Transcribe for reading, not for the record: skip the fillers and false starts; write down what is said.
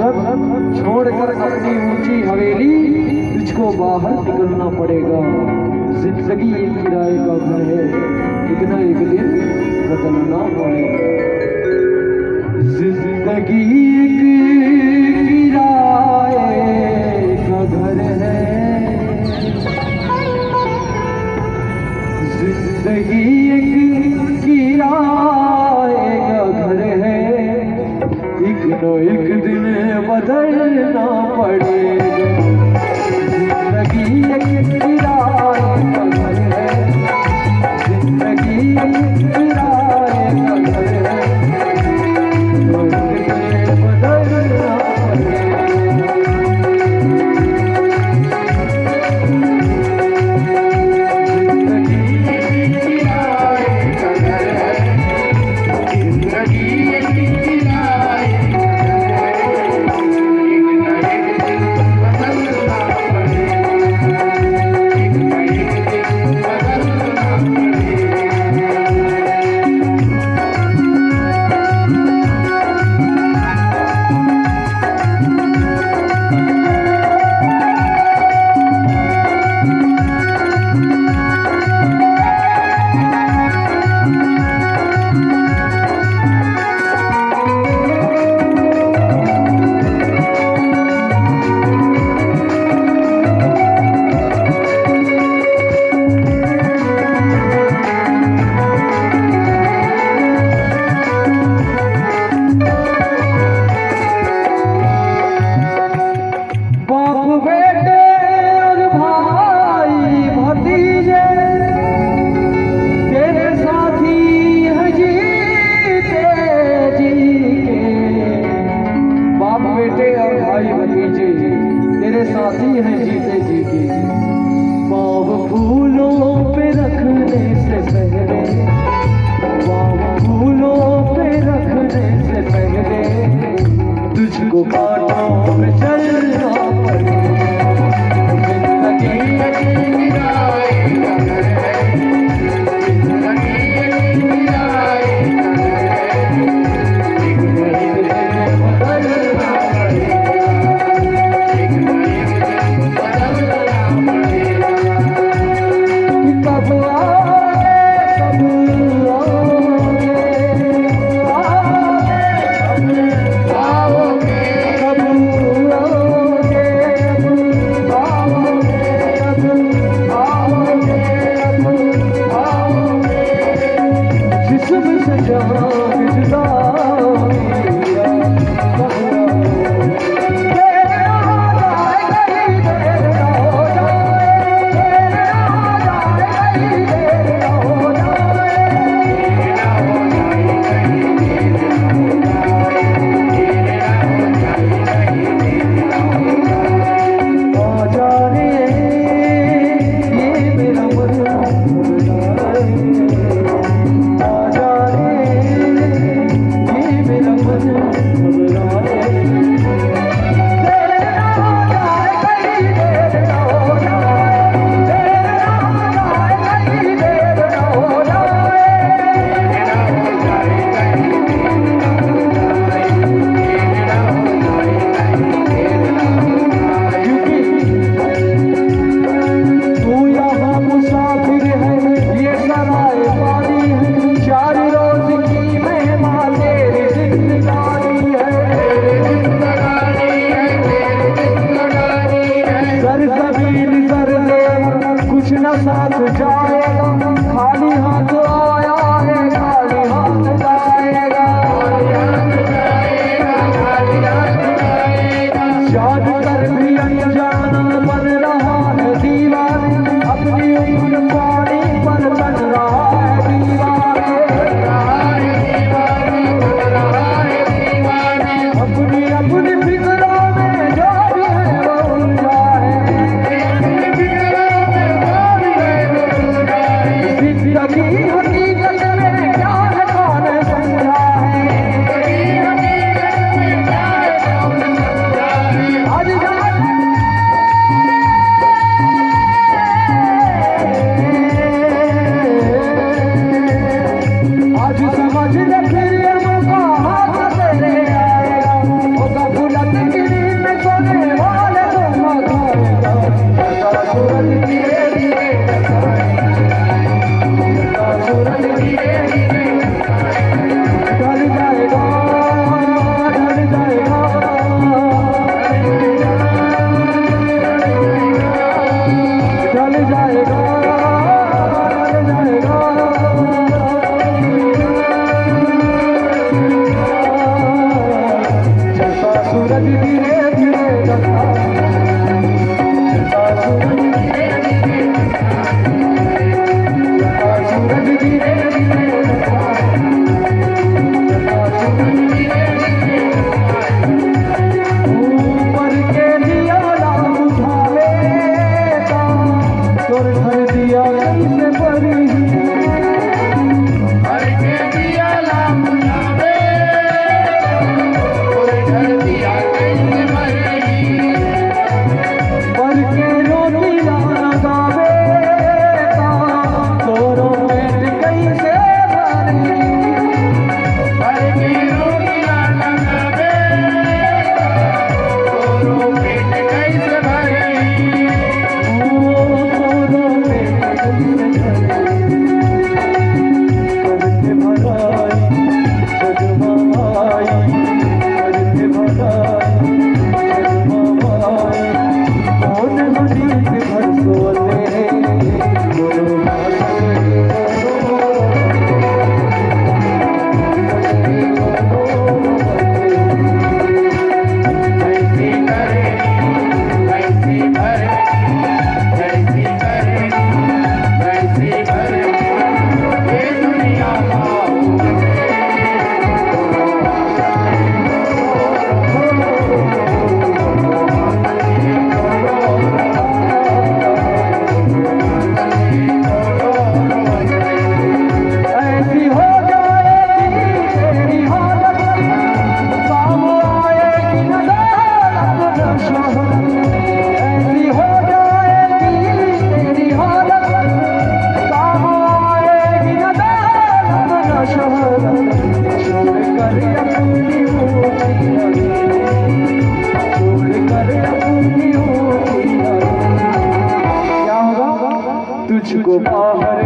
शोहरत छोड़कर अपनी ऊंची हवेली तुझको बाहर निकलना पड़ेगा। जिंदगी एक किराए का घर है, एक ना एक दिन बदलना पड़ेगा। जिंदगी एक किराए का घर है, जिंदगी एक किराए का घर है, एक न एक दिन बदलना पड़ेगा। जिंदगी एक किराए का घर है, जिंदगी एक किराए का घर है, न एक दिन बदलना पड़ेगा। तेरे साथी हैं जीते जी के। पाँव फूलों पे रखने से पहले, पाँव फूलों पे रखने से पहले तुझको कांटों में चलना पड़ेगा। जिंदगी एक किराए का घर है, जिंदगी एक किराए का घर है, एक न एक दिन बदलना पड़ेगा। तुझको बाहर